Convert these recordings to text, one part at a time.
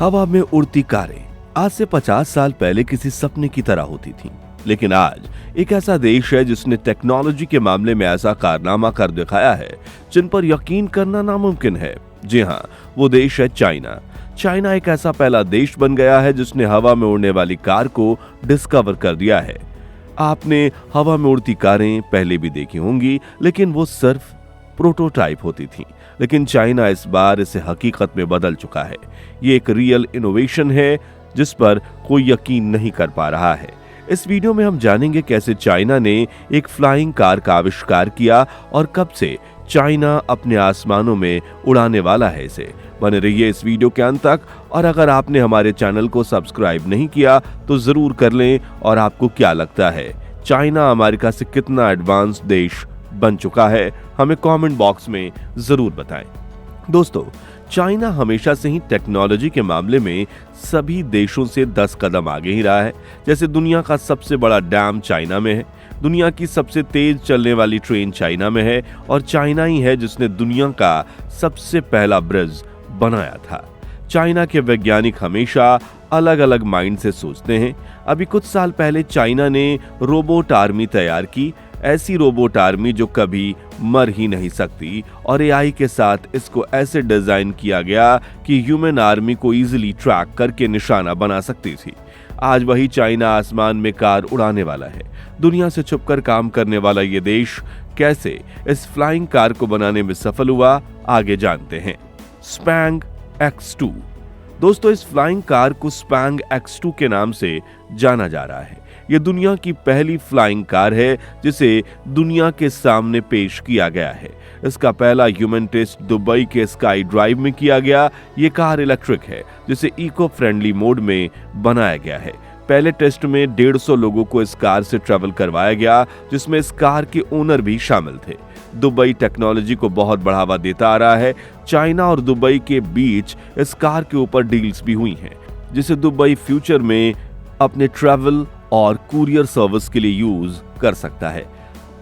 हवा में उड़ती कारें आज से 50 साल पहले किसी सपने की तरह होती थीं, लेकिन आज एक ऐसा देश है जिसने टेक्नोलॉजी के मामले में ऐसा कारनामा कर दिखाया है जिन पर यकीन करना नामुमकिन है। जी हाँ, वो देश है चाइना। चाइना एक ऐसा पहला देश बन गया है जिसने हवा में उड़ने वाली कार को डिस्कवर कर दिया है। आपने हवा में उड़ती कारें पहले भी देखी होंगी, लेकिन वो सिर्फ प्रोटोटाइप होती थीं। लेकिन चाइना इस बार इसे हकीकत में बदल चुका है। ये एक रियल इनोवेशन है जिस पर कोई यकीन नहीं कर पा रहा है। इस वीडियो में हम जानेंगे कैसे चाइना ने एक फ्लाइंग कार का आविष्कार किया और कब से चाइना अपने आसमानों में उड़ाने वाला है इसे। बने रहिए इस वीडियो के अंत तक, और अगर आपने हमारे चैनल को सब्सक्राइब नहीं किया तो जरूर कर लें। और आपको क्या लगता है, चाइना अमेरिका से कितना एडवांस देश बन चुका है, हमें कमेंट बॉक्स में जरूर बताएं। दोस्तों, चाइना हमेशा से ही टेक्नोलॉजी के मामले में सभी देशों से 10 कदम आगे ही रहा है। जैसे दुनिया का सबसे बड़ा डैम चाइना में है, दुनिया की सबसे तेज चलने वाली ट्रेन चाइना में है, और चाइना ही है जिसने दुनिया का सबसे पहला ब्रिज बनाया था। चाइना के वैज्ञानिक हमेशा अलग अलग माइंड से सोचते हैं। अभी कुछ साल पहले चाइना ने रोबोट आर्मी तैयार की, ऐसी रोबोट आर्मी जो कभी मर ही नहीं सकती, और एआई के साथ इसको ऐसे डिजाइन किया गया कि ह्यूमन आर्मी को इजीली ट्रैक करके निशाना बना सकती थी। आज वही चाइना आसमान में कार उड़ाने वाला है। दुनिया से छुपकर काम करने वाला ये देश कैसे इस फ्लाइंग कार को बनाने में सफल हुआ, आगे जानते हैं। स्पैंग X2। दोस्तों, इस फ्लाइंग कार को स्पैंग X2 के नाम से जाना जा रहा है। यह दुनिया की पहली फ्लाइंग कार है जिसे दुनिया के सामने पेश किया गया है। इसका पहला ह्यूमन टेस्ट दुबई के स्काई ड्राइव में किया गया। ये कार इलेक्ट्रिक है जिसे इको फ्रेंडली मोड में बनाया गया है। पहले टेस्ट में 150 लोगों को इस कार से ट्रैवल करवाया गया, जिसमें इस कार के ओनर भी शामिल थे। दुबई टेक्नोलॉजी को बहुत बढ़ावा देता आ रहा है। चाइना और दुबई के बीच इस कार के ऊपर डील्स भी हुई हैं, जिसे दुबई फ्यूचर में अपने ट्रैवल और कुरियर सर्विस के लिए यूज कर सकता है।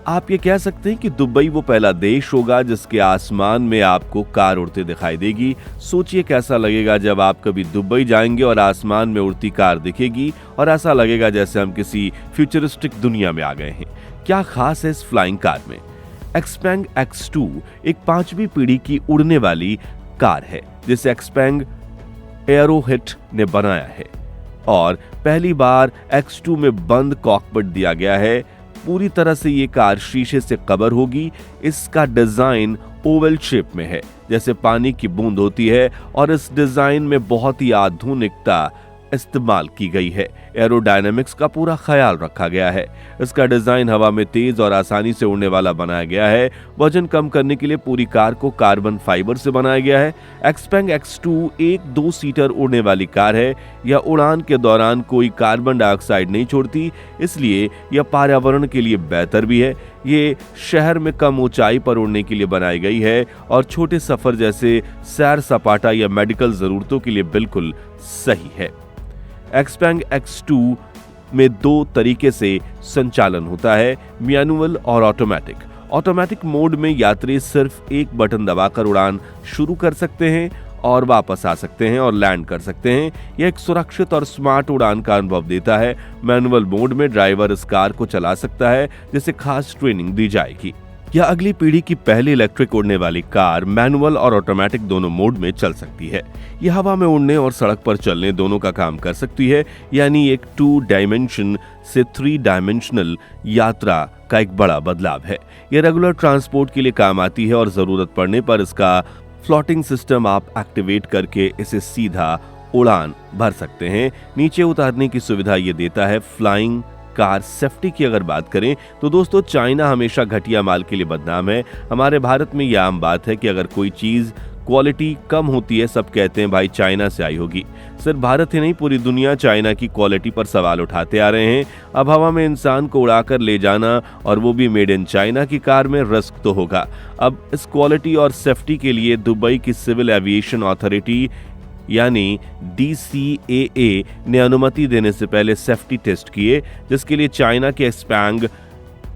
आप ये कह सकते हैं कि दुबई वो पहला देश होगा जिसके आसमान में आपको कार उड़ते दिखाई देगी। सोचिए कैसा लगेगा जब आप कभी दुबई जाएंगे और आसमान में उड़ती कार दिखेगी, और ऐसा लगेगा जैसे हम किसी फ्यूचरिस्टिक दुनिया में आ गए हैं। क्या खास है इस फ्लाइंग कार में? एक्सपैंग X2 एक 5वीं पीढ़ी की उड़ने वाली कार है जिसे एक्सपैंग एरोहिट ने बनाया है, और पहली बार X2 में बंद कॉकपिट दिया गया है। पूरी तरह से ये कार शीशे से कवर होगी। इसका डिजाइन ओवल शेप में है, जैसे पानी की बूंद होती है, और इस डिजाइन में बहुत ही आधुनिकता इस्तेमाल की गई है। एरोडायनामिक्स का पूरा ख्याल रखा गया है। इसका डिजाइन हवा में तेज और आसानी से उड़ने वाला बनाया गया है। वजन कम करने के लिए पूरी कार को कार्बन फाइबर से बनाया गया है। एक्सपैंग X2 एक 2 सीटर उड़ने वाली कार है। यह उड़ान के दौरान कोई कार्बन डाइऑक्साइड नहीं छोड़ती, इसलिए यह पर्यावरण के लिए बेहतर भी है। ये शहर में कम ऊंचाई पर उड़ने के लिए बनाई गई है, और छोटे सफर जैसे सैर सपाटा या मेडिकल जरूरतों के लिए बिल्कुल सही है। एक्सपैंग X2 में 2 तरीके से संचालन होता है, मैनुअल और ऑटोमेटिक। ऑटोमेटिक मोड में यात्री सिर्फ एक बटन दबाकर उड़ान शुरू कर सकते हैं और वापस आ सकते हैं और लैंड कर सकते हैं। यह एक सुरक्षित और स्मार्ट उड़ान का अनुभव देता है। मैनुअल मोड में ड्राइवर इस कार को चला सकता है, जिसे खास ट्रेनिंग दी जाएगी। यह अगली पीढ़ी की पहली इलेक्ट्रिक उड़ने वाली कार मैनुअल और ऑटोमेटिक दोनों मोड में चल सकती है। यह हवा में उड़ने और सड़क पर चलने दोनों का काम कर सकती है, यानी एक 2 डायमेंशन से 3 डायमेंशनल यात्रा का एक बड़ा बदलाव है। यह रेगुलर ट्रांसपोर्ट के लिए काम आती है, और जरूरत पड़ने पर इसका फ्लोटिंग सिस्टम आप एक्टिवेट करके इसे सीधा उड़ान भर सकते हैं। नीचे उतारने की सुविधा ये देता है। फ्लाइंग कार सेफ्टी की अगर बात करें तो दोस्तों, चाइना हमेशा घटिया माल के लिए बदनाम है। हमारे भारत में यह आम बात है कि अगर कोई चीज क्वालिटी कम होती है, सब कहते हैं भाई चाइना से आई होगी। सिर्फ भारत ही नहीं, पूरी दुनिया चाइना की क्वालिटी पर सवाल उठाते आ रहे हैं। अब हवा में इंसान को उड़ाकर ले जाना, और वो भी मेड इन चाइना की कार में, रिस्क तो होगा। अब इस क्वालिटी और सेफ्टी के लिए दुबई की सिविल एविएशन अथॉरिटी यानी DCAA ने अनुमति देने से पहले सेफ्टी टेस्ट किए, जिसके लिए चाइना के एक्सपैंग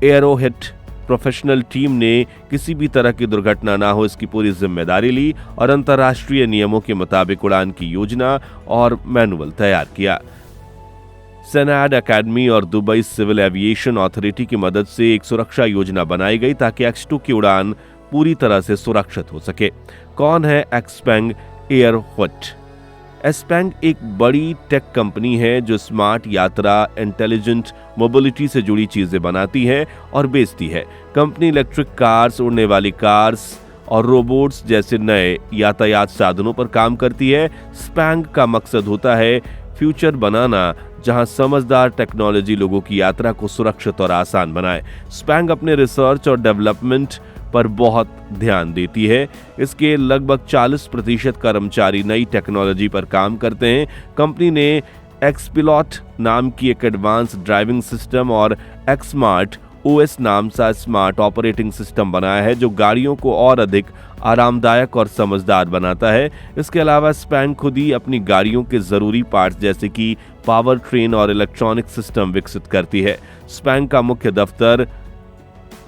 एरोहिट प्रोफेशनल टीम ने किसी भी तरह की दुर्घटना ना हो इसकी पूरी जिम्मेदारी ली और अंतर्राष्ट्रीय नियमों के मुताबिक उड़ान की योजना और मैनुअल तैयार किया। सेनाड एकेडमी और दुबई सिविल एविएशन अथॉरिटी की मदद से एक सुरक्षा योजना बनाई गई ताकि X2 की उड़ान पूरी तरह से सुरक्षित हो सके। कौन है एक्सपेंग एयरव्हाट? एक्सपेंग एक बड़ी टेक कंपनी है जो स्मार्ट यात्रा, इंटेलिजेंट मोबिलिटी से जुड़ी चीजें बनाती है और बेचती है। कंपनी इलेक्ट्रिक कार्स, उड़ने वाली कार्स और रोबोट्स जैसे नए यातायात साधनों पर काम करती है। स्पैंग का मकसद होता है फ्यूचर बनाना जहां समझदार टेक्नोलॉजी लोगों की यात्रा को सुरक्षित और आसान बनाए। स्पैंग अपने रिसर्च और डेवलपमेंट पर बहुत ध्यान देती है। इसके लगभग 40% कर्मचारी नई टेक्नोलॉजी पर काम करते हैं। कंपनी ने एक्सपिलॉट नाम की एक एडवांस ड्राइविंग सिस्टम और एक्समार्ट OS नाम सा स्मार्ट ऑपरेटिंग सिस्टम बनाया है जो गाड़ियों को और अधिक आरामदायक और समझदार बनाता है। इसके अलावा स्पैंग खुद ही अपनी गाड़ियों के जरूरी पार्ट्स जैसे कि पावर ट्रेन और इलेक्ट्रॉनिक सिस्टम विकसित करती है। स्पैंग का मुख्य दफ्तर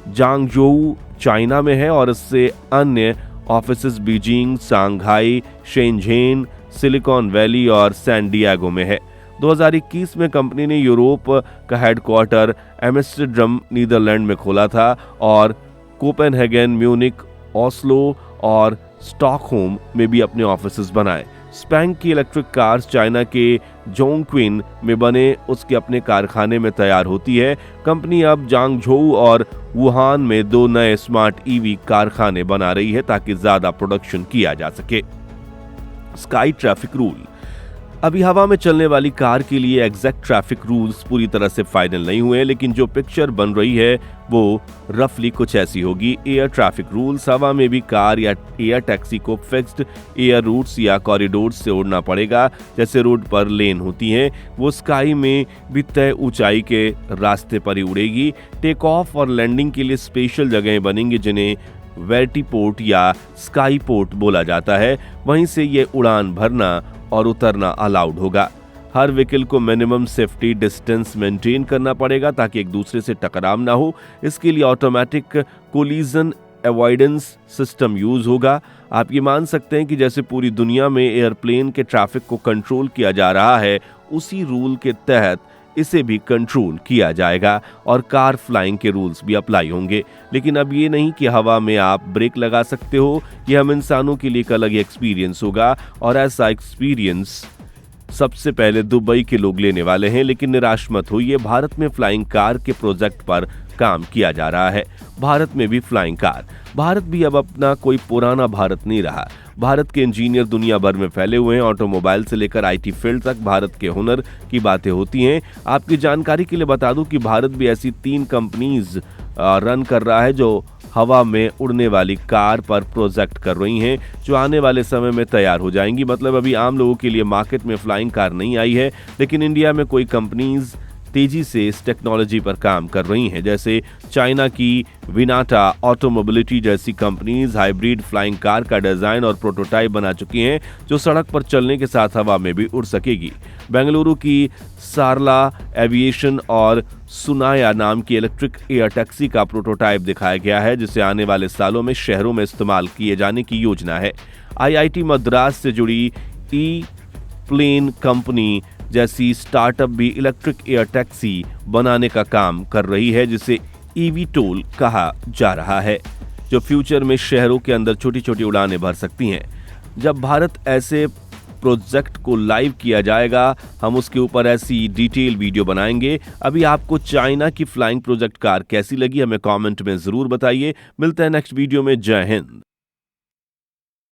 जांगजोऊ चाइना में है और इससे अन्य offices Beijing, Shanghai, Shenzhen, Silicon Valley और सैन डिएगो में है। 2021 में कंपनी ने यूरोप का हेडक्वार्टर एम्स्टर्डम नीदरलैंड में खोला था और कोपेनहेगन, म्यूनिक, ओस्लो और स्टॉकहोम में भी अपने ऑफिसेज बनाए। स्पैंग की इलेक्ट्रिक कार्स चाइना के जोंगक्विन में बने उसके अपने कारखाने में तैयार होती है। कंपनी अब जांगझोऊ और वुहान में 2 नए स्मार्ट EV कारखाने बना रही है ताकि ज्यादा प्रोडक्शन किया जा सके। Sky traffic rule. अभी हवा में चलने वाली कार के लिए एग्जैक्ट ट्रैफिक रूल्स पूरी तरह से फाइनल नहीं हुए, लेकिन जो पिक्चर बन रही है वो रफली कुछ ऐसी होगी। Air traffic rules. हवा में भी कार या एयर टैक्सी को फिक्स्ड एयर रूट्स या कॉरिडोर्स से उड़ना पड़ेगा। जैसे रोड पर लेन होती हैं, वो स्काई में भी तय ऊंचाई के रास्ते पर ही उड़ेगी। टेक ऑफ और लैंडिंग के लिए स्पेशल जगहें बनेंगी जिन्हें वर्टिपोर्ट या स्काई पोर्ट बोला जाता है। वहीं से ये उड़ान भरना और उतरना अलाउड होगा। हर व्हीकल को मिनिमम सेफ्टी डिस्टेंस मेंटेन करना पड़ेगा ताकि एक दूसरे से टकराव ना हो। इसके लिए automatic collision avoidance system use होगा। आप ये मान सकते हैं कि जैसे पूरी दुनिया में एयरप्लेन के ट्रैफिक को कंट्रोल किया जा रहा है, उसी रूल के तहत इसे भी कंट्रोल किया जाएगा और कार फ्लाइंग के रूल्स भी अप्लाई होंगे। लेकिन अब ये नहीं कि हवा में आप ब्रेक लगा सकते हो। ये हम इंसानों के लिए एक अलग एक्सपीरियंस होगा और ऐसा एक्सपीरियंस सबसे पहले दुबई के लोग लेने वाले हैं। लेकिन निराश मत होइए, भारत में फ्लाइंग कार के प्रोजेक्ट पर काम किया जा रहा है। भारत में भी फ्लाइंग कार। भारत भी अब अपना कोई पुराना भारत नहीं रहा। भारत के इंजीनियर दुनिया भर में फैले हुए हैं। ऑटोमोबाइल से लेकर IT फील्ड तक भारत के हुनर की बातें होती हैं। आपकी जानकारी के लिए बता दूं कि भारत भी ऐसी 3 कंपनीज रन कर रहा है जो हवा में उड़ने वाली कार पर प्रोजेक्ट कर रही हैं, जो आने वाले समय में तैयार हो जाएंगी। मतलब अभी आम लोगों के लिए मार्केट में फ्लाइंग कार नहीं आई है, लेकिन इंडिया में कोई कंपनीज तेजी से इस टेक्नोलॉजी पर काम कर रही हैं। जैसे चाइना की विनाटा ऑटोमोबिलिटी जैसी कंपनीज हाइब्रिड फ्लाइंग कार का डिजाइन और प्रोटोटाइप बना चुकी हैं जो सड़क पर चलने के साथ हवा में भी उड़ सकेगी। बेंगलुरु की सारला एविएशन और सुनाया नाम की इलेक्ट्रिक एयर टैक्सी का प्रोटोटाइप दिखाया गया है जिसे आने वाले सालों में शहरों में इस्तेमाल किए जाने की योजना है। IIT मद्रास से जुड़ी प्लेन कंपनी जैसी स्टार्टअप भी इलेक्ट्रिक एयर टैक्सी बनाने का काम कर रही है जिसे eVTOL कहा जा रहा है, जो फ्यूचर में शहरों के अंदर छोटी छोटी उड़ानें भर सकती हैं। जब भारत ऐसे प्रोजेक्ट को लाइव किया जाएगा, हम उसके ऊपर ऐसी डिटेल वीडियो बनाएंगे। अभी आपको चाइना की फ्लाइंग प्रोजेक्ट कार कैसी लगी हमें कमेंट में जरूर बताइए। मिलते हैं नेक्स्ट वीडियो में। जय हिंद।